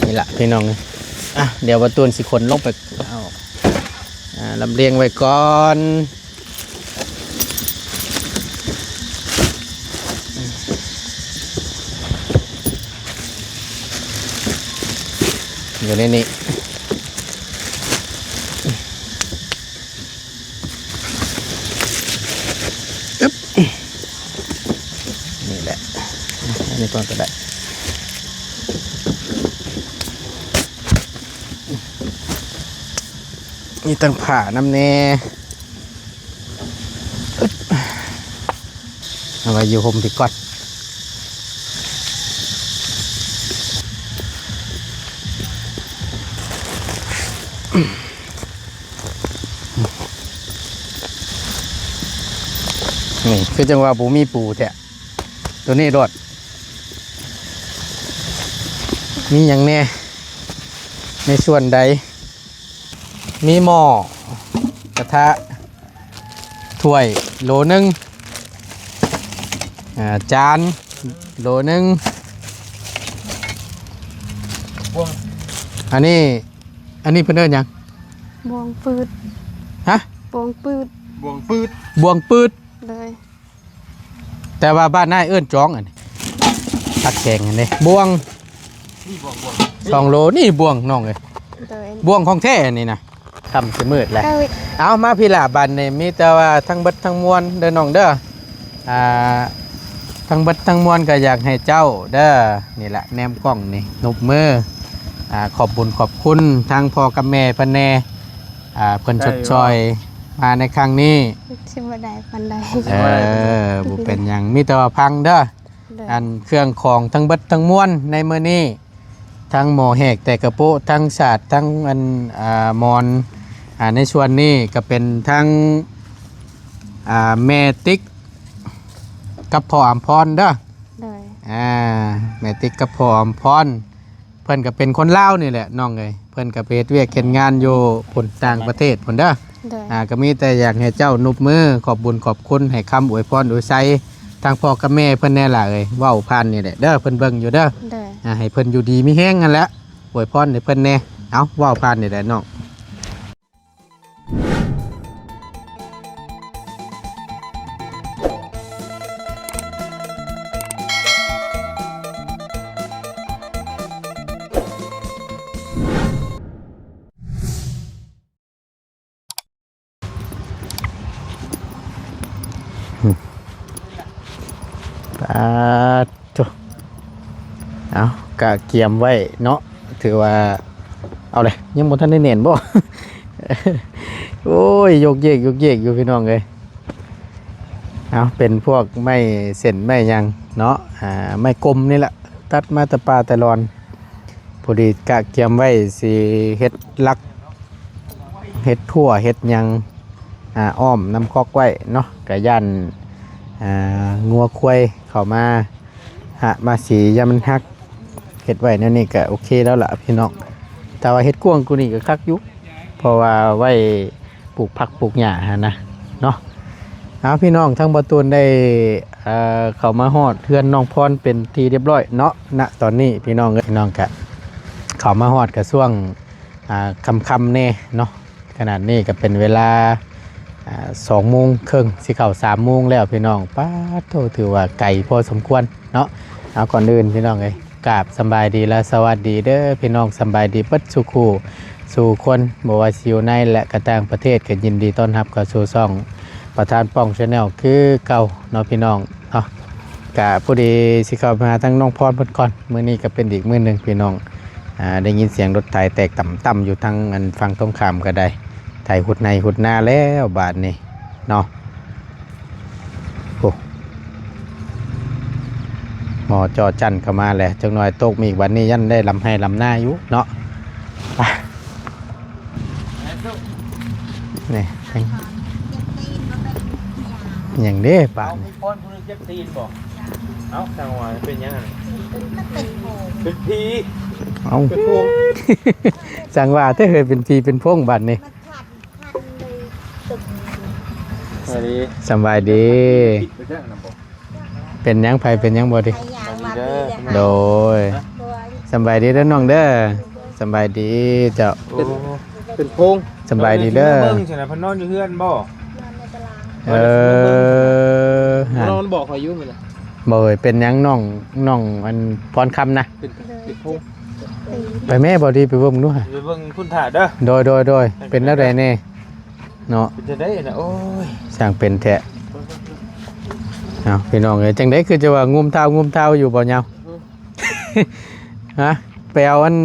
นี่แหละพี่น้องอ่ะเดี๋ยวประตูนสิคนลงไปเอาลำเลียงไว้ก่อนอยู่ในนี้นี่แหละอันนี้ก่อนก็ได้นี่ตั้งผ่าน้ำแน่เอาไว้อยู่ห่มที่ก่อนนี่คือจังว่าปูมีปูแท้ตัวนี้รถมีอย่างแน่ในส่วนใดมีหม้อกระทะถ้วยโหลนึงจานโหลนึงอันนี้เพิ่นเอิ้นหยังบวงปืดฮะบวงปืดบวงปืดเลยแต่ว่าบ้านนายเอิ้นจ้องอันนี้ตักแข็งอันนี้บวง2 โลนี่บวงน้องเอ้ยบวงของแท้นี่นะทำสิมืดแหละเอามาพี่ละบันนี่มีแต่ว่าทั้งเบิดทั้งมวลเด้อน้องเด้อทั้งเบิดทั้งมวลก็อยากให้เจ้าเด้อนี่แหละแนมกล้องนี่นบมือขอบบุญขอบคุณทางพ่อกับแม่เพิ่นแน่เพิ่นชดช่อยมาในครั้งนี้ชิบะได้ปันได้บ่เป็นหยังมีแต่ว่าพังเด้ออันเครื่องของทั้งเบิดทั้งมวลในมื้อนี้ทั้งหมอแหกแต่กระโปะทั้งศาสตร์ทั้งอันมอนในส่วนนี้ก็เป็นทั้งแม่ติ๊กกับพ่ออำพรเด้อแม่ติ๊กกับพ่ออำพรเพิ่นก็เป็นคนลาวนี่แหละน้องเอ้ยเพิ่นก็ไปเฮ็ดเวียกเฮ็ดงานอยู่พุ่นต่างประเทศพุ่นเด้อก็มีแต่อยากให้เจ้านุบมือขอบบุญขอบคุณให้คำอวยพรอวยไสทางพ่อกับแม่เพิ่นแน่ล่ะเอ้ยเว้าผ่านนี่แหละเด้อเพิ่นเบิ่งอยู่เด้อให้เพิ่นอยู่ดีมีแฮงนั่นแหละอวยพรให้เพิ่นแน่เอ้าเว้าผ่านนี่แหละน้องจุเอากะเกียมไว้เนาะถือว่าเอาเลยยังบ่ทันได้เน้นบ่ โอ้ยยกเยกอยู่พี่น้องเลยเอาเป็นพวกไม้เส้นไม้ยังเนาะไม้กลมนี่แหละตัดมาแต่ปลาแต่รอนพอดีกะเกียมไว้สิเฮ็ดลักเฮ็ดทั่วเฮ็ดยังอ้อมน้ำคอกไว้เนาะกะยันงัวควายเข้ามามาสียามันฮักเฮ็ดไว้นั่นนี่ก็โอเคแล้วล่ะพี่น้องแต่ว่าเฮ็ดกวางกูนี่ก็คักอยู่เพราะว่าไว้ปลูกผักปลูกหญ้านะเนาะเอาพี่น้องทั้งบ่ตูนได้เข้ามาฮอดเฮือนน้องพรเป็นทีเรียบร้อยเนาะณตอนนี้พี่น้องก็เข้ามาฮอดกระช่วงค่ำๆแน่เนาะขนาดนี้ก็เป็นเวลา2 โมงครึ่งสิเข้า3 โมงแล้วพี่น้องป้าโตถือว่าไก่พอสมควรเนาะเอาก่อนอื่นพี่น้องเอ้ยกราบสบายดีและสวัสดีเด้อพี่น้องสบายดีปัดสุขูสู่คนบ่ว่าสิอยู่ในและกระต่างประเทศก็ยินดีต้อนรับเข้าสู่ช่องประธานป้อง Channel คือเก่าเนาะพี่น้องเนาะกะผู้ดีสิเข้ามาทั้งน้องพรเพิ่นก่อนมื้อนี้ก็เป็นอีกมื้อนึงพี่น้องได้ยินเสียงรถไถแตกต่ำๆอยู่ทางอันฝั่งตรงข้ามก็ได้ไถหุดในหุดหน้าแล้วบาดนี้เนาะโอ้หมอจอจันเข้ามาแหละจังหน่อยตกมีอีกวันนี้ยันได้ลำให้ลำหน้าอยู่เนาะนี่อย่างนี้บาดนี้ป้อนผู้นึงจะตีนบอกเอาทางว่าเป็นยังไงเป็นผีเอาเป็นพงจังว่าถ้าเคยเป็นผีเป็นพงบาดนี้สบายดีเป็นยังไผเป็นยังบ่ดิโดย ยสำบายดีเด้อน้องเด้อสำบายดีเจ้า เป็นโพง สำบายดีเด้อ เบิ่งสินะเพิ่นนอนอยู่เฮือนบ่ ฮะ นอนบอกเขาอยู่มื้อน่ะ บ่เอ้ยเป็นหยังน้องอันพรคำนะ เป็นโพง ไปแม่บ่ดีไปเบิ่งดูฮะ ไปเบิ่งคุณถ่าเด้อ โดยเป็นแล้วใดแน่เนาะ เป็นจะได้น่ะโอ้ย สร้างเป็นแท้เอาพี่น้องเอ้ยจังได๋คือจะว่างุมเท้าอยู่บ่ยาว ฮะไปเอาอัน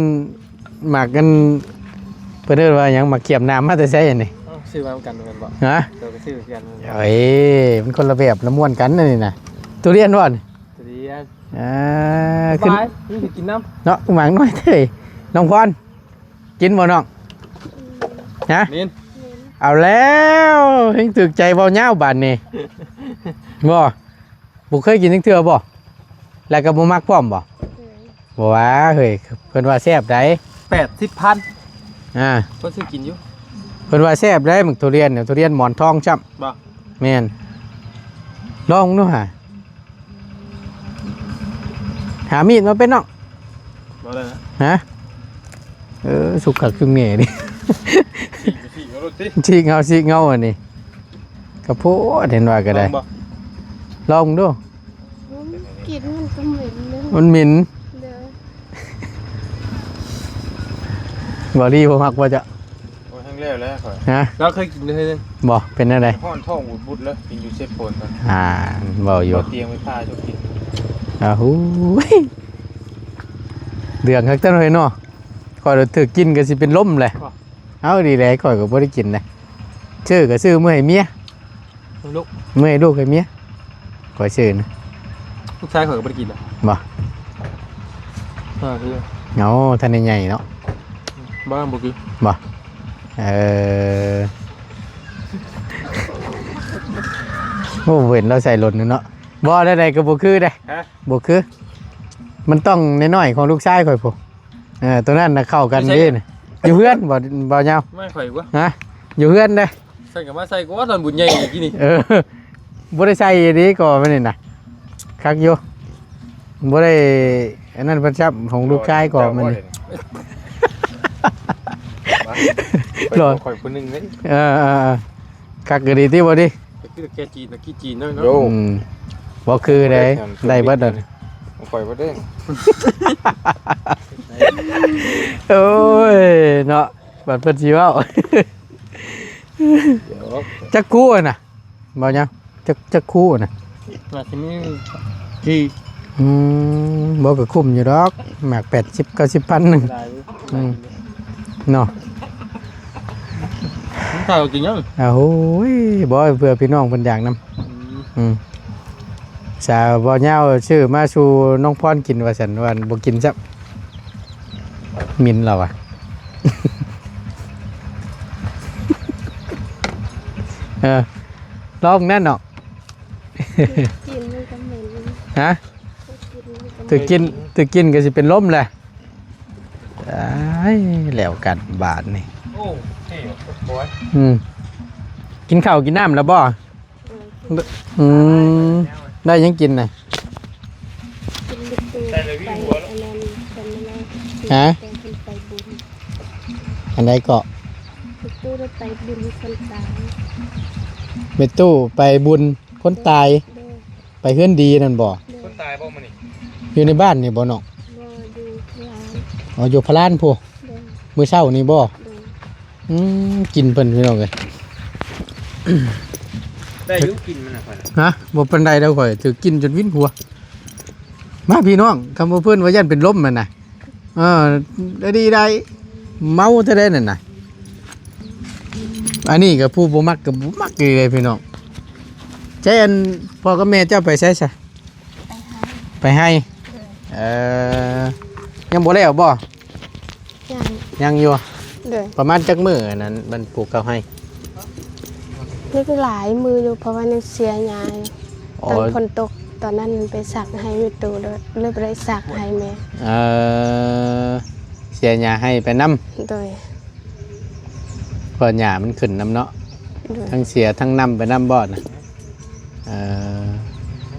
หมากกันเพิ่นเรียกว่าหยังหมากเขียบน้ำมาแต่ไสอันนี้ ซื้อมากันบ่ ฮะ เดี๋ยวก็ซื้อกัน เอ้ยมันคนละแบบละม่วนกันนั่นนี่น่ะทุเรียนบ่นี่ สวัสดีอ่ะ ขึ้น บายนี่สิกินน้ำ เนาะหมากน้อยเด้ยน้องพรกินบ่น้องฮะ นิน เอาแล้วเฮ็งตึกใจบ่ยาวบาดนี้บ่เคยกินจังเทื่อบ่แล้วก็บ่มักพร้อมบ่บ่ว่าเฮ้ยเพิ่นว่าแซ่บได้ 80,000 อ่า เพิ่นซื้อกินอยู่ เพิ่นว่าแซ่บได้หมึกทุเรียนเนี่ยทุเรียนหมอนทองจ้ำ บ่ แม่นลองดูหามีดมาเป็นน้อง บ่ได้นะ ฮะสุกขักคือเมียดิ สิเอารถติ ชีกเงาอันนี้กระโพดเห็นว่าก็ได้ บ่ ลองดู กินมันก็เหม็นเลย มันหมิ่น เด้อ บ่ดีบ่มักว่าจะ โอ้ยทั้งแล้วแล้วข่อย ฮะ เราเคยกินเลย บ่เป็นอะไร ห้อนท้องบุดๆแล้วกินอยู่เซฟโปนตอน บ่อยู่ เตียงไว้พาเจ้ากิน หูยเดืองคักจังเลยเนาะก่อนถือกินก็สิเป็นลมเลยเอาดีเลยก่อนก็บ่ได้กินเลยชื่อก็ชื่อเมื่อยเมีย ลูก เมื่อยลูกให้เมียก่อยชื่อนะ ลูกชายข่อยก็บ่ได้กินอ่ะ บ่ คือ เงาท่านใหญ่ๆเนาะ บ้านบ่คือ บ่โอ้เห็นเราใส่หล่นเนาะบ่ได้ๆก็บ่คือได้ ฮะ บ่คือ มันต้องน้อยๆของลูกชายข่อยพุ่นตัวนั้นน่ะเข้ากันดีน่ะอยู่เฮือนบ่ยาว ไม่ข่อยว่า ฮะอยู่เฮือนเด้ ใส่กับมาใส่ก็ว่าตอนบุญใหญ่อีกนี่ บ่ได้ใส่ดีก็ไม่นี่น่ะคักอยู่บ่ได้อันนั้นประจับของลูกชายก็มันนี่ หลอดข่อยคนนึงเด้ คักก็ดีที่บ่ดิ คือแกจีนตะกี้จีนเนาะ บ่คือได้เบิดนั่น ข่อยบ่ได้ โอ้ยเนาะบัดเพิ่นสิเว้าจักคู่น่ะบ่ยังจักคู่น่ะ น่าสิมีที่ บ่ก็คุ้มอยู่ดอกหมาก80 90พันนึง ได้ เนาะ ข้าวกินยัง โอ้ยบ่เพื่อพี่น้องเพิ่นอยากนำสาวบ่ยาวชื่อมาสู่น้องพรกินว่าซั่นว่าบ่กินซับมินเราอ่ะ ลองแน่นเนาะ กินมันก็เหม็น ฮะ กินมันก็ ตึกกินก็สิเป็นลมแหละอ้ายแล้วกันบาดนี่ โอ้เท่บอย กินข้าวกินน้ำแล้วบ่ได้ยังกินน่ะ กินลูกตัวไปอันนั้นเป็นอะไร ฮะ เป็นไปบุญ อันใดก็ ลูกตัวไปบุญคนตาย เมตู้ไปบุญคนตาย เด้อ ไปเฮือนดีนั่นบ่ เด้อ คนตายบ่มื้อนี้ อยู่ในบ้านนี่บ่เนาะ บ่ดูร้าน อ๋ออยู่พะลานพู้ เด้อ มื้อเช้านี่บ่ เด้อ กินเพิ่นพี่น้องเอ้ย ได้ยุกินมันน่ะข่อย ฮะบ่ปานใดดอกข่อยถือกินจนวินหัว มาพี่น้องคำว่าเพิ่นว่ายันเป็นลมมันน่ะได้ดีได้เมาเท่าใดนั่นน่ะอันนี้ก็ผู้บ่มักก็บ่มักเลยพี่น้องใจอันพ่อกับแม่เจ้าไปไสซะไปให้ยังบ่แล้วบ่ อย่าง ยังอยู่ เด้อ ประมาณจักมื้อนั้นมันปลูกข้าวให้ นี่ก็หลายมืออยู่เพราะว่ายังเสียยาย อ๋อ ตอนฝนตกตอนนั้นไปสักให้แม่ตูเลยไปได้สักให้แม่ เสียหญ้าให้ไปนำ โดย เพิ่นหญ้ามันขึ้นนำเนาะ โดย ทั้งเสียทั้งนำไปนำบ่อนะ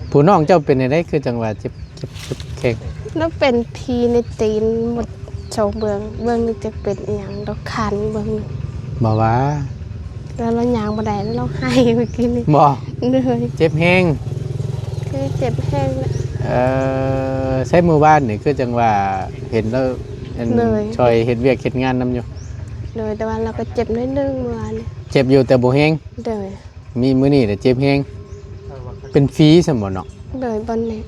ผู้น้องเจ้าเป็นอะไรคือจังหวะเจ็บแข้ง แล้วเป็นพีในตีนหมดโชว์เบื้องนึงจะเป็นอย่างเราคันเบื้องนึง บ่ว่า แล้วเรายางบันไดแล้วเราให้เมื่อกี้นี่ บ่ เหนื่อย เจ็บแฮง คือเจ็บแห้งแล้ว ใช้มือบ้านนี่คือจังว่าเห็นแล้วอัน เหนื่อย ช่วยเฮ็ดเวียกเฮ็ดงานนํอยู่ เลยแต่ว่าเราก็เจ็บนิดนึงเมื่อวานนี้ เจ็บอยู่แต่บ่แฮง เลย มีมื้อนี้แต่เจ็บแฮงเป็นฝีซั่นบ่เนาะ เลยบอลนี้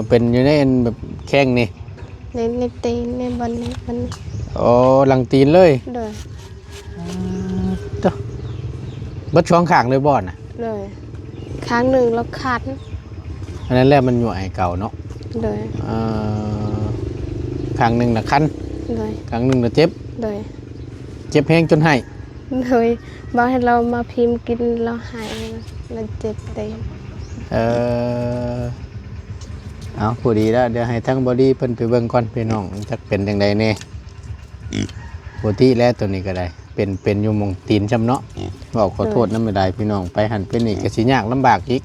เป็นอยู่ในอันแบบแข้งนี่ ในตีนในบอลนี้มัน อ๋อหลังตีนเลย เลย เด้อเบิดช่องข้างเลยบ่น่ะ เลยครั้งหนึ่งเราคัน อันนั้นแหละมันอยู่ไอเก่าเนาะ เลย ข้างหนึงน่ะคัน เลย ข้างหนึงน่ะเจ็บ เลย เจ็บแฮงจนให้ เลยบอกให้เรามาพิมพ์กินเราหายเราเจ็บเต็ม เอาผู้ดีแล้วเดี๋ยวให้ทั้งบอดี้เพิ่นไปเบิ่งก่อนพี่น้องจักเป็นจังไดแน่ปกติแล้วตัวนี้ก็ได้เป็นอยู่หมองตีนช้ำเนาะบอกขอโทษนำไม่ได้พี่น้องไปหันเป็นอีกก็สิยากลำบากอีก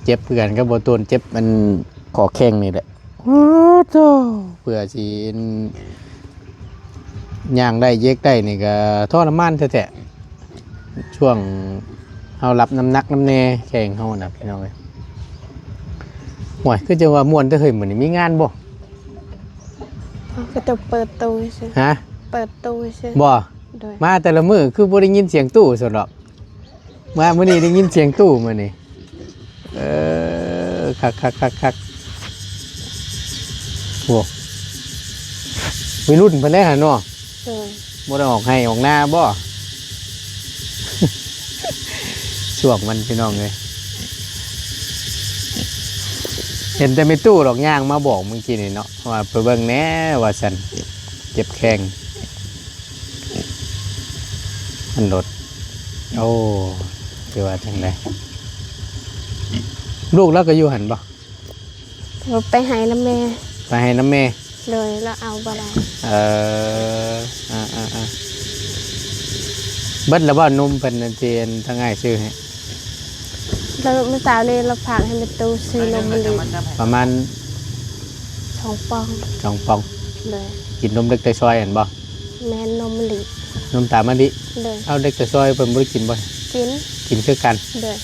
เจ็บเพื่อนก็บ่ตนเจ็บมันขอแข้งนี่แหละโอ้โธ่เพื่อสิย่างได้เยกได้นี่ก็ทรมานแท้ๆช่วงเฮารับน้ำหนักน้ำแน่แข้งเฮาน่ะพี่น้องเอ้ยห่วยคือจะว่าม่วนแต่เฮ้ยมื้อนี้มีงานบ่ ก็จะเปิดตู้ใช่ ฮะ เปิดตู้ใช่ บ่ โดย มาแต่ละมื้อคือบ่ได้ยินเสียงตู้ซะดอกมามื้อนี้ได้ยินเสียงตู้มื้อนี้คักโว้วัยรุ่นเพิ่นได้หั่นเนาะ โดย บ่ได้ออกให้ออกหน้าบ่ ช่วงมันพี่น้องเอ้ยเห็นแต่ไม่ตู้ดอกย่างมาบอกเมื่อกี้นี่เนาะว่าไปเบิ่งแหน่ว่าซั่นเจ็บแข้งมันโดดโอ้คือว่าจังไดลูกแล้วก็อยู่หั่นบ่ เราไปให้น้ำแม่ ไปให้น้ำแม่ เลยแล้วเอาบะไร เบิดแล้วบ่นุ่มเพิ่นนั่นเตียนทั้งง่ายชื่อให้ แล้วเมื่อเช้านี้เราพากให้เป็นตู้ซื้อนมบุหรี่ ประมาณ 2 ปอง 2 ปอง เลย กินนมเด็กแต่ซอยหั่นบ่ แม่นมบุหรี่ นมตามมะลิ เลย เอาเด็กแต่ซอยเพิ่นบ่ได้กินบ่ กิน กินคือกัน เลย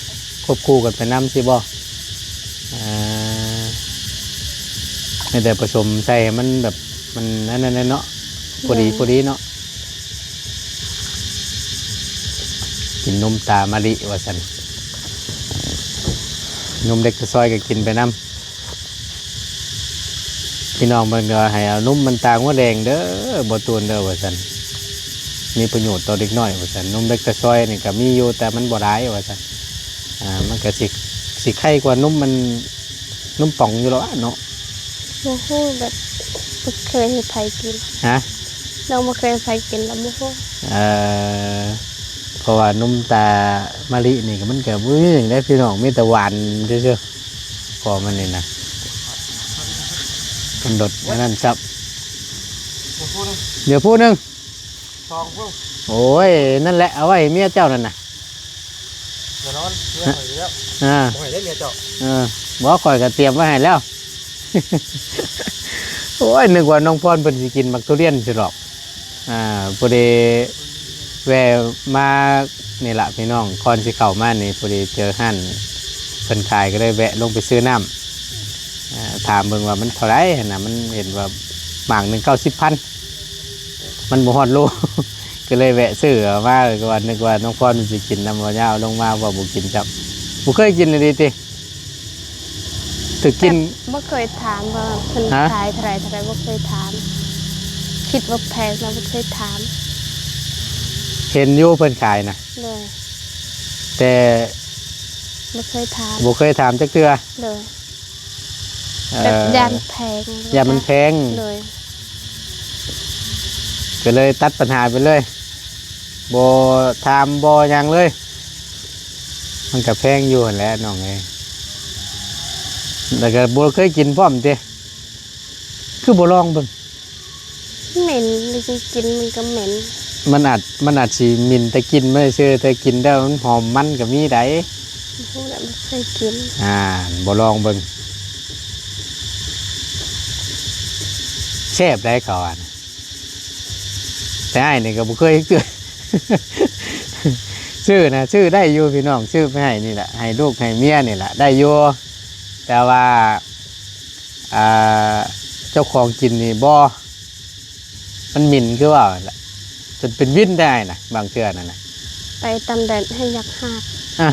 ควบคู่กันไปน้ำสิบ่ไม่แต่ผสมใส่ให้มันแบบมันนั่นเนาะพอดีเนาะกินนมตามะลิว่าสันนมเด็กซอยก็กินไปน้ำพี่น้องมันก็ให้เอานมมันตางว่าแดงเด้อบ่ตูนเด้อว่าสันมีประโยชน์ต่อเด็กน้อยว่าสันนมเด็กซอยนี่ก็มีอยู่แต่มันบ่ร้ายว่าสันมันก็สิไข่กว่านมมันนมป่องอยู่แล้วเนาะ โมโหแบบไม่เคยให้ใครกิน ฮะ เราไม่เคยให้ใครกินแล้วโมโห เพราะว่านมตามะลินี่ก็มันก็บ่มีหยังได้พี่น้องมีแต่หวานเฉยๆพอมันนี่นะมันดดอันนั้นครับเดี๋ยวพูดนึง สองพวก โอ้ยนั่นแหละเอาไว้ให้เมียเจ้านั่นน่ะ เดี๋ยวนอนเมียหอยแล้ว อ่า หอยได้เมียเจ้า บ่ข่อยก็เตรียมไว้ให้แล้ว โอ้ยนึกว่าน้องพรเพิ่นสิกินมักทุเรียนสิหรอกพอดีแวะมานี่ล่ะพี่น้องก่อนสิเข้ามานี่พอดีเจอหั่นเพิ่นขายก็เลยแวะลงไปซื้อน้ำถามเบิ่งว่ามันเท่าไหร่หั่นน่ะมันเห็นว่าหมากหนึง90,000มันบ่ฮอดโล ก็เลยแวะซื้อเอามาก็ว่านึกว่าน้องพรมันสิกินน้ำบ่ยาวลงมาว่าบ่กินจับบ่เคยกินเลยดิติถึกกิน ไม่เคยถามว่าเพิ่น ฮะ ขายเท่าไหรไม่เคยถาม คิดว่าแพงเราไม่เคยถาม เห็นอยู่เพิ่นขายนะ เลย แต่ ไม่เคยถาม บ่เคยถามจักเทื่อ เลยแบบยานแพง อย่ามันแพง เลย ก็เลยตัดปัญหาไปเลยบ่ถามบ่หยังเลย มันก็แพงอยู่หั่นแหละน้องเอ้ยแล้วก็บ่เคยกินพร้อมติคือบ่ลองเบิ่ง เหม็นจริงๆกินมันก็เหม็น มันอาจสิหมิ่นแต่กินไม่ได้ซื่อแต่กินแล้วมันหอมมันก็มีได้ พวกนั้นไม่เคยกิน บ่ลองเบิ่ง แซ่บได้เขาอ่ะแต่ไอ้นี่ก็บ่เคยเกิด ชื่อนะชื่อได้อยู่พี่น้องชื่อไม่ให้นี่แหละให้ลูกให้เมียนี่แหละได้อยู่แต่ว่าเจ้าของกินนี่บ่มันหมิ่นคือว่าแหละจนเป็นวินได้นะบางเทื่อนั่นนะ ไปตำแดดให้ยักษ์หัก อ่ะ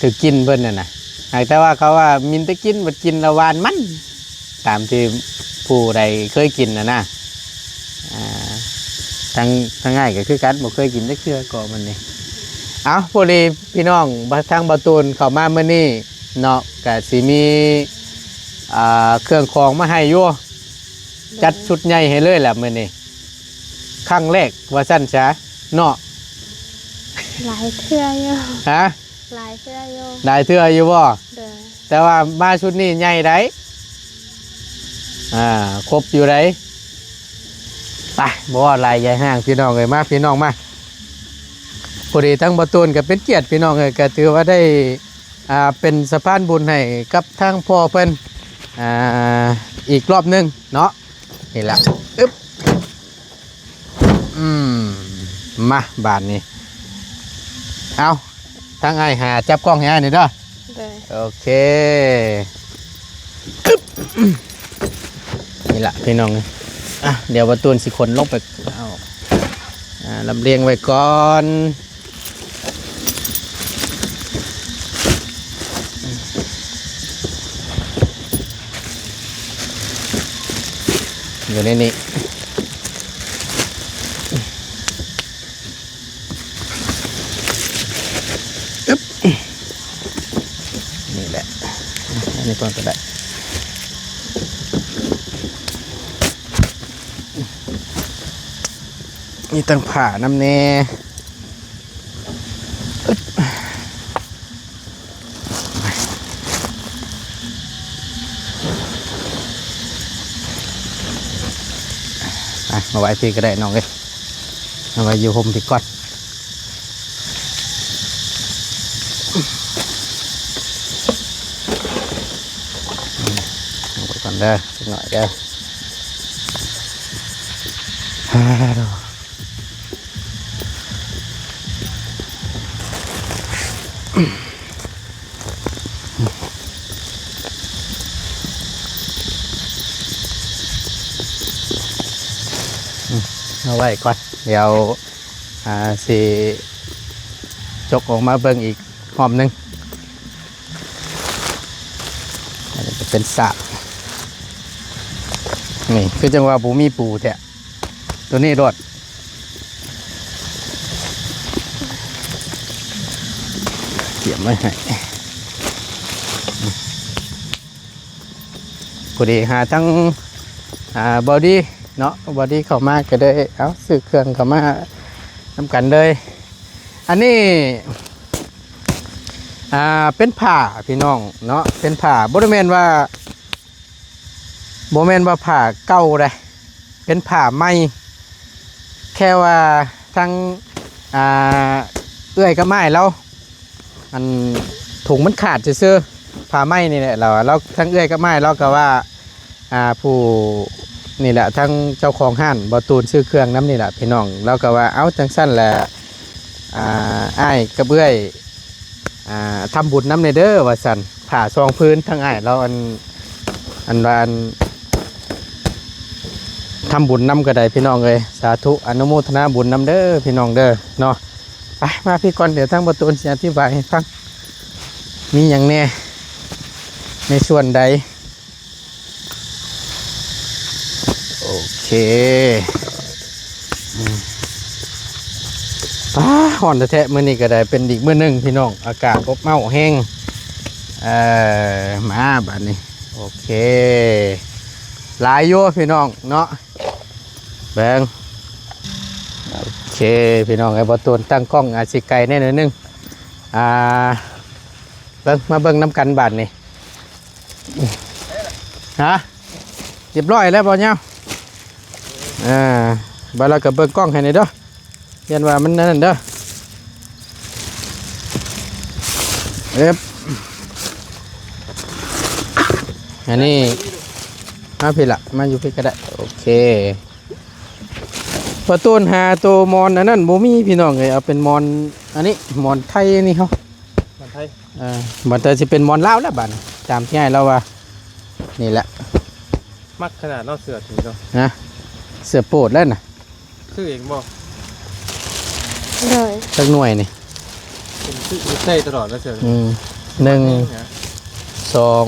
ถือกินเพิ่นน่ะนะหากแต่ว่าเขาว่ามินแตะกินบัดกินละวานมันตามที่ผู้ใดเคยกินนะทางง่ายก็คือกันบ่เคยกินจักเทื่อก็มันนี่เอาพอดีพี่น้องทางประตูนเข้ามามื้อนี้เนาะก็สิมีเครื่องของมาให้อยู่จัดชุดใหญ่ให้เลยแหละมื้อนี้ครั้งแรกว่าซั่นซะเนาะ หลายเทื่ออยู่ ฮะ หลายเทื่ออยู่ ได้เทื่ออยู่บ่ เด้อ แต่ว่ามาชุดนี้ใหญ่ได้ครบอยู่ได้ไปบ่ว่าลายใหญ่ห้างพี่น้องเลยมาพี่น้องมาพอดีทั้งประตูนก็เป็นเกียรติพี่น้องเลยก็ถือว่าได้เป็นสะพานบุญให้กับทางพ่อเพิ่นอีกรอบหนึงเนาะนี่แหละอึ๊บมาบาทนี้เอาทั้งไอ้หาจับกล้องให้อ้ายนี่เด้อ เด้อ โอเคนี่แหละพี่น้องเดี๋ยวประตูนสิคนลงไปเอาลำเลียงไว้ก่อนอยู่ในนี้นี่แหละอันนี้ก่อนก็ได้นี่ตั้งผ่าน้ำเน่มาไว้ที่ก็ได้น้องเลยมาไว้อยู่ห่มที่ก่อนเอาไว้ก่อนเด้อสักหน่อยเด้อเอาไว้ก่อนเดี๋ยวสิจกออกมาเบิ่งอีกหอมหนึงอันนี้จะเป็นสระนี่คือจังหวะปูมีปูแท้ตัวนี้รดเกี่ยมไว้ให้พอดีหาทั้งบอดี้เนาะบอดี้เข้ามาก็ได้เอาซื้อเครื่องเข้ามาทำกันเลยอันนี้เป็นผ้าพี่น้องเนาะเป็นผ้าบริเวณว่าผ้าเก่าเลยเป็นผ้าใหม่แค่ว่าทั้งเอื้อยกับไม้เราอันถุงมันขาดซื่อผ้าไหมนี่แหละเราทั้งเอื้อยกับไม้เราก็ว่าผู้นี่แหละทั้งเจ้าของห้านบอตูนซื้อเครื่องน้ำนี่แหละพี่น้องเราก็ว่าเอาจังสั้นแหละอ้ายกระเบื้อยทำบุญน้ำในเด้อว่าสันผ่าซองพื้นทั้งอ้ายเราอันทำบุญน้ำก็ได้พี่น้องเลยสาธุอนุโมทนาบุญน้ำเด้อพี่น้องเด้อเนาะไปมาพี่ก่อนเดี๋ยวทั้งบอตูนจะอธิบายให้ฟังมีอย่างแน่ในส่วนใดโอเคป้าห่อนแท้ๆมื้อนี้ก็ได้เป็นอีกมื้อหนึงพี่น้องอากาศอบอ้าวแห้งมาบัดนี้โอเคหลายอยู่พี่น้องเนาะแบงโอเคพี่น้องไอ้บ่ตูนตั้งกล้องอาสิไกลแน่นิดนึงเบิ่งมาเบิ่งน้ำกันบัดนี้ฮะเรียบร้อยแล้วบ่เนี่ยบาเรากับเบิ่งกล้องให้หน่อยเด้อยันว่ามันนั่นเด้ออันนี้ มาพี่ละมาอยู่พี่ก็ได้โอเคประตูนหาตัวมอนอันนั้นบ่มีพี่น้องเลยเอาเป็นมอนอันนี้มอนไทยนี่เขา มันไทย บัดแต่สิเป็นมอนลาวแล้วบัดตามที่ให้เราว่านี่แหละ มักขนาดเนาะเสือถึงเนาะ นะเสือโปรดแล้วน่ะ ซื้อเองบ่ เลย สักหน่วยนี่ เป็นซื้อใส่ตลอดแล้วเสือ หนึ่ง นะ สอง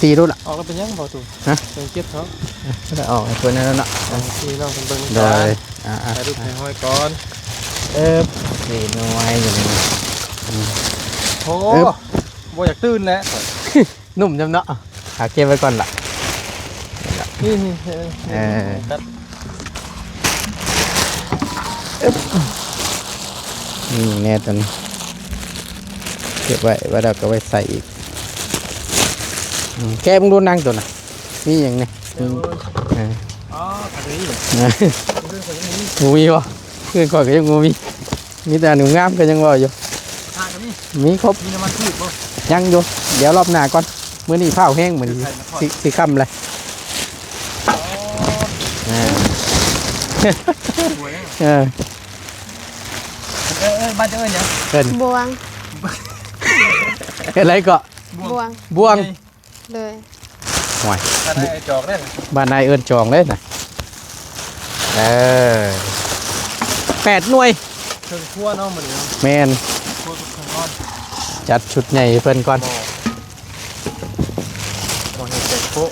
ตีรุ่นละ ออกแล้วเป็นยังบ่ตู่ ฮะ เป็นเก็บเขา ก็ได้ออกตัวนั้นแล้วเนาะ ที่น้องเพิ่น โด ก่อน ย ถ่ายรูปให้ห้อยก่อน นี่หน่วยอยู่นี่ โอ้บ่อยากตื่นแล้ว นุ่มจำเนาะหาเก็บไว้ก่อนล่ะ นี่ตัด นี่แน่ตอนนี้เก็บไว้ว่าเราก็ไว้ใส่อีกแกมึงดูนั่งตัวน่ะมีอย่างนี้ อ๋ออันนี้ งูมีวะเพื่อนก่อนก็ยังงูมีแต่หนูงามก็ยังรออยู่ ทานกันนี่ มีครบ มีน้ำมันพืชบ่ ยังอยู่เดี๋ยวรอบหน้าก่อนมื้อนี้เผาแห้งเหมือนสิค่ำเลย สวย บ้านเจ้าเอิญยัง เกิน บวง อะไรก็ บวง บวง เลย ห่วย บ้านไอ้จอกเนี่ย บ้านนายเอิ้นจองเลยนะ8 หน่วย เครื่องคั่วเนาะมันนี่ แมน คั่วทุกเครื่องก้อน จัดชุดใหญ่ให้เพิ่นก่อน บ่เห็นแต่โป๊ะ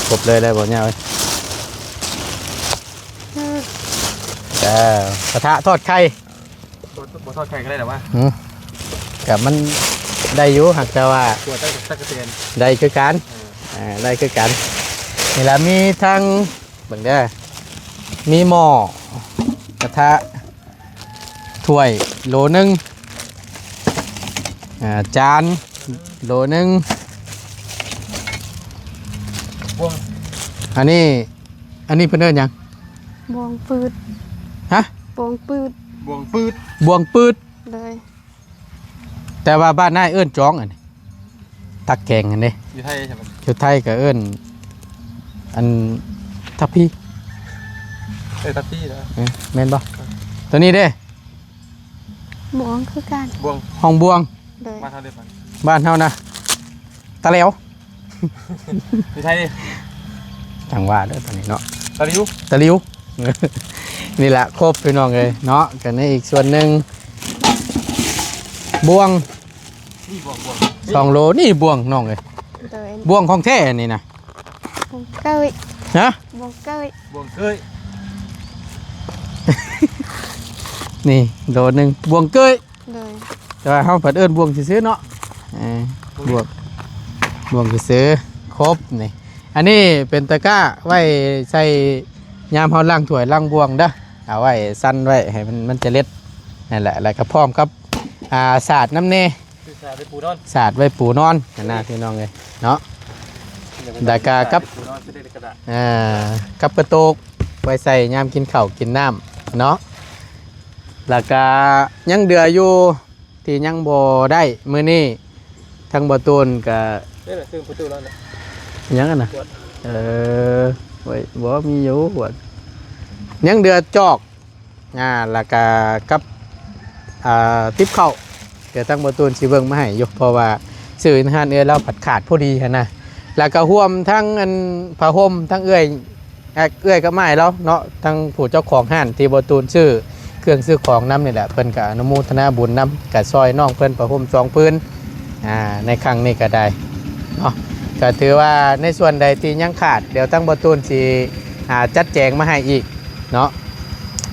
ครบเลยบ่เนี่ยเว้ยจ้ากระทะทอดไข่ บ่ทอดไข่ก็ได้แต่ว่า กับมันได้อยู่หากแต่ว่า ตัวตั้งแต่กระเทียม ได้คือกันได้คือกันนี่ละมีทั้งเบิ่งเด้อมีหม้อกระทะถ้วยโลนึงจานโลนึง บวง อันนี้เพิ่นเอิ้นหยัง บวงปืด ฮะ บวงปืด บวงปืด บวงปืด เลย แต่ว่าบ้านนายเอิ้นจ้องอันนี้ตักแกงอันนี้ อยู่ไทยใช่ไหม ชุดไทยก็เอิ้นอันทับพี่ ตัดที่แล้ว แม่นบ่ตัวนี้เด้ บวงคือกัน บวง ห้องบวง เลย บ้านเท่าเดิม บ้านเฮานะตะเหลว อยู่ไทย จังหว่าเด้อตอนนี้เนาะ ตะลิว ตะหลิว นี่แหละครบพี่น้องเลยเนาะกันในอีกส่วนหนึ่งบวง นี่บวง 2 โลนี่บวงน้องเลย เลย บวงของแท้นี่นะ บวงเกย ฮะ บวงเกย บวงเคย นี่โลนึงบวงเกย เลย แต่ว่าเฮาเพิ่นเอิ้นบวงซื่อๆเนาะบวงซื่อๆครบนี่อันนี้เป็นตะกร้าไว้ใส่ยามเฮาล้างถ้วยล้างบวงเด้อเอาไว้ซั่นไว้ให้มันจะเล็ดนั่นแหละแล้วก็พร้อมกับสาดน้ำเน คือชาไปปูนอน สาดไว้ปูนอนนั่นนะพี่น้องเลยเนาะ ได้กากับ ปูนอนจะได้กระดาษ กับกระโตกไว้ใส่ยามกินข้าวกินน้ำเนาะแล้วก็ยังเดืออยู่ที่ยังบ่ได้มื้อนี้ทั้งบ่ตูนก็ นี่แหละซึ่งประตูแล้วเนี่ย ยังอะนะ ขวด ไว้บ่มีอยู่หวดยังเดือจอกแล้วก็กับติ๊บเข้าวเดี๋ยวทั้งบ่ตูนสิเบิ่งมาให้อยู่เพราะว่าซื้ออาหารเราผัดขาดพอดีหันนะแล้วก็ร่วมทั้งอันผ้าห่มทั้งเอื้อยก็ไม้แล้วเนาะทั้งผู้เจ้าของห้านที่บ่ตูนซื้อเครื่องซื้อของน้ำนี่แหละเพิ่นก็อนุโมทนาบุญน้ำกับซอยน้องเพิ่นผ้าห่ม2 พื้นในครั้งนี้ก็ได้เนาะก็ถือว่าในส่วนใดที่ยังขาดเดี๋ยวทั้งบ่ตูนสิจัดแจงมาให้อีกเนาะ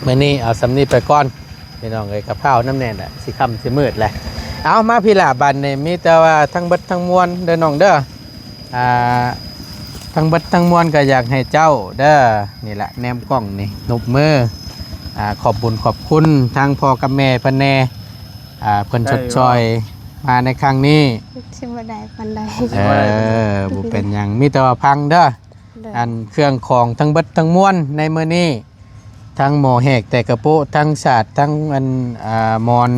มื้อนี้เอาสำนี้ไปก่อนพี่น้องเอ้ยกับข้าวน้ำแน่นแหละสิค่ำสิมืดแหละเอามาพี่ละบัดนี่มีแต่ว่าทั้งเบิดทั้งมวลเด้อน้องเด้อทั้งเบิดทั้งมวลก็อยากให้เจ้าเด้อนี่แหละแนมกล้องนี่นบมือขอบบุญขอบคุณทางพ่อกับแม่เพิ่นแน่เพิ่นชดชอยมาในครั้งนี้ ชิบะได้ปันใด บ่เป็นหยังมีแต่ว่าพังเด้อ เลย อันเครื่องของทั้งเบิดทั้งมวลในมื้อนี้ทั้งหมอแหกแต่กระโปะทั้งศาสตร์ทั้งอันมอน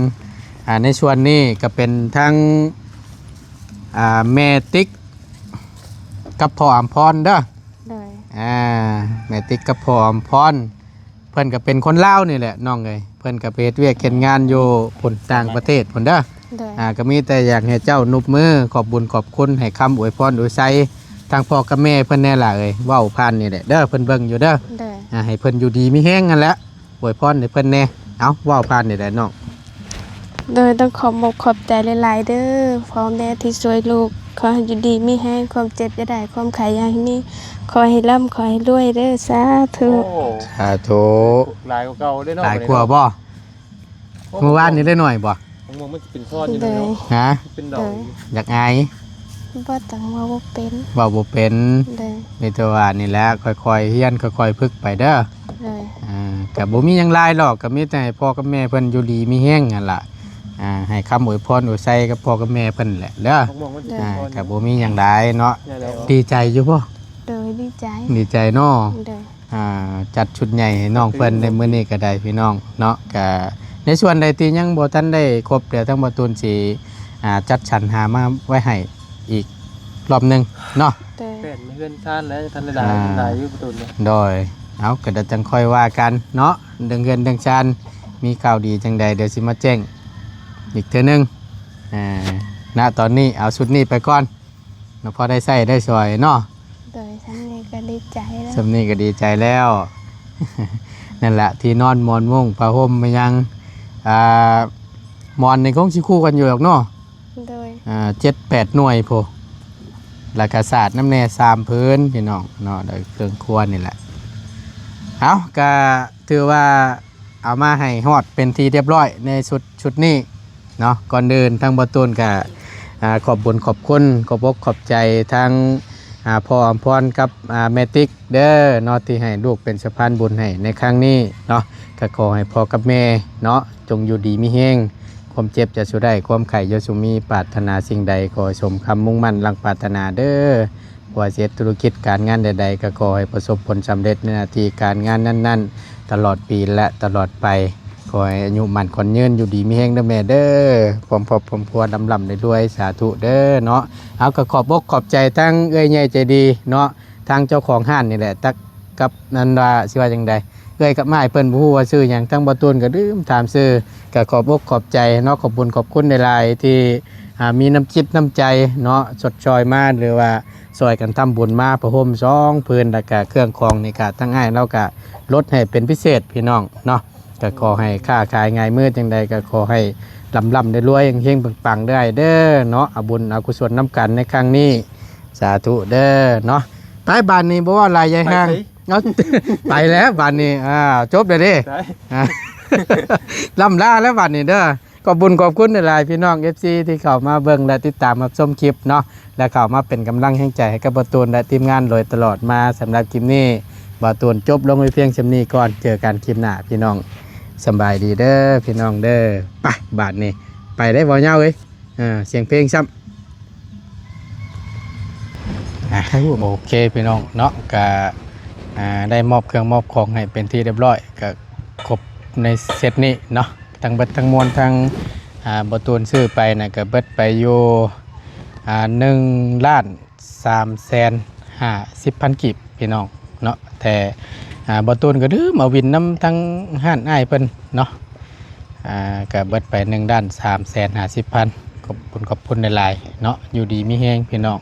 ในส่วนนี้ก็เป็นทั้งแม่ติ๊ก กับพ่ออำพรเด้อ โดย แม่ติ๊กกับพ่ออำพรเพิ่นก็เป็นคนลาวนี่แหละน้องเอ้ยเพิ่นก็ไปเฮ็ดเวียกเฮ็ดงานอยู่พุ่นต่างประเทศพุ่นเด้อ โดย ก็มีแต่อยากให้เจ้านุบมือขอบบุญขอบคุณให้คำอวยพรอวยไสทางพ่อกับแม่เพิ่นแน่ล่ะเอ้ยเว้าผ่านนี่แหละเด้อเพิ่นเบิ่งอยู่เด้อ โดย ให้เพิ่นอยู่ดีมีแฮงนั่นแหละอวยพรให้เพิ่นแน่เอ้าเว้าผ่านนี่แหละน้อง โดยต้องขอบอกขอบใจหลายๆเด้อพ่อแม่ที่ช่วยลูกขอให้อยู่ดีมีแห้งความเจ็บจะได้ความขายอยาให้มีขอให้ร่ำขอให้รวยเด้อสาธุ โอ้ สาธุ หลายกว่าเก่าได้เนาะ หลายกว่าบ่เมื่อวานนี้ได้หน่อยบ่ ของมึงมันจะเป็นซ่อนอยู่ โด เนาะ ย ฮะ เป็นดอก อยากอาย บ่ต้องว่าบ่เป็น เว้าบ่เป็น โดย มีแต่ว่านี่แหละค่อยๆเฮียนค่อยๆฝึกไปเด้อ โดย ก็บ่มีหยังหลายหรอกก็มีแต่ให้พ่อกับแม่เพิ่นอยู่ดีมีแฮงนั่นล่ะให้คำอวยพรอวยไสกับพ่อกับแม่เพิ่นแหละเด้อ ของมึงมันจะเป็นซ่อน ก็บ่มีหยังหลายเนาะ เนี่ยแล้ว ดีใจอยู่บ่ โดยดีใจ ดีใจเนาะ โดย จัดชุดใหญ่ให้น้องเพิ่นในมื้อนี้ก็ได้พี่น้องเนาะก็ในส่วนใดที่ยังบ่ทันได้ครบเดี๋ยวทั้งบ่ตูนสิจัดสรรหามาไว้ให้อีกรอบหนึงเนาะ โดย เป็นเพื่อนท่านแล้วท่านหลายหลายอยู่ประตูเนี่ย โดยเอาก็เดี๋ยวจังค่อยว่ากันเนาะเรื่องเงินเรื่องชานมีข่าวดีจังใดเดี๋ยวสิมาแจ้งอีกเทื่อนึงณตอนนี้เอาชุดนี้ไปก่อนเนาะพอได้ใส่ได้สวยเนาะ โดยทั้งนี้ก็ดีใจแล้ว สำนี้ก็ดีใจแล้ว นั่นแหละที่นอนหมอนมุ้งผ้าห่มมันยังหมอนในคงสิคู่กันอยู่หรอกเนาะ โดย 7-8 หน่วยโพแล้วก็ศาสตร์น้ำแน่3พื้นพี่น้องเนาะโดยเครื่องครัวนี่แหละเอาก็ถือว่าเอามาให้ฮอดเป็นทีเรียบร้อยในชุดนี้เนาะก่อนเดินทั้งบตูนก็ขอบบุญขอบคุณขอบอกขอบใจทั้งพ่ออมพรกับแมติกเด้อเนาะที่ให้ลูกเป็นสะพานบุญให้ในครั้งนี้เนาะก็ขอให้พ่อกับแม่เนาะจงอยู่ดีมีแฮงความเจ็บจะสู้ได้ความไข่จะสู้มีปรารถนาสิ่งใดขอสมคำมุ่งมั่นลังปรารถนาเด้อว่าเสียธุรกิจการงานใดๆก็ขอให้ประสบผลสำเร็จในหน้าที่การงานนั้นๆตลอดปีและตลอดไปขอให้อายุมั่นขวัญยืนอยู่ดีมีแฮงเด้อแม่เด้อผมพบผมพัวดำลำได้ด้วยสาธุเด้อเนาะเอาก็ขอบอกขอบใจทั้งเอ้ยใหญ่ใจดีเนาะทางเจ้าของห้านนี่แหละตักกับนันว่าสิว่าจังใดเอ้ยกับไม้เพิ่นบ่ฮู้ว่าชื่อหยังทั้งบ่ตูนก็ลืมถามชื่อก็ขอบอกขอบใจเนาะขอบคุญขอบคุณในหลายๆที่มีน้ำจิตน้ำใจเนาะสดชอยมาหรือว่าซอยกันทำบุญมาประห่ม2พื้นแล้วก็เครื่องคองนี่ก็ทั้งอ้ายเราก็ลดให้เป็นพิเศษพี่น้องเนาะก็ขอให้ค้าขายง่ายมืดจังใดก็ขอให้ลำได้รวยเฮงๆปังๆได้เด้อเนาะเอาบุญเอากุศลน้ำกันในครั้งนี้สาธุเด้อเนาะใต้บ้านนี้บ่ว่าลายยายห้างเอา ไปแล้วบ้านนี้จบเลยเด้ ได้ ล่ำลาแล้วบ้านนี้เด้อขอบบุญขอบคุณหลายๆพี่น้อง FC ที่เข้ามาเบิ่งและติดตามรับชมคลิปเนาะและเข้ามาเป็นกำลังแห่งใจให้กับบ่ตูนและทีมงานโดยตลอดมาสำหรับคลิปนี้บ่ตูนจบลงไว้เพียงชำนี้ก่อนเจอกันคลิปหน้าพี่น้องสำบายดีเด้อพี่น้องเด้อไปบ้านนี้ไปได้บ่ยาวเอ้ยเสียงเพลงซ้ำโอเคพี่น้องเนาะก็ได้มอบเครื่องมอบของให้เป็นที่เรียบร้อยก็ครบในเซตนี้เนาะทั้งเบิดทั้งมวลทั้งบตูนซื้อไปนะก็เบิดไปอยู่1,350,000 กีบพี่น้องเนาะแต่บตูนก็ดื้อมาวินน้ำทั้งห้านอ้ายเพิ่นเนาะก็เบิดไป1,350,000ขอบคุณหลายๆเนาะอยู่ดีมีแฮงพี่น้อง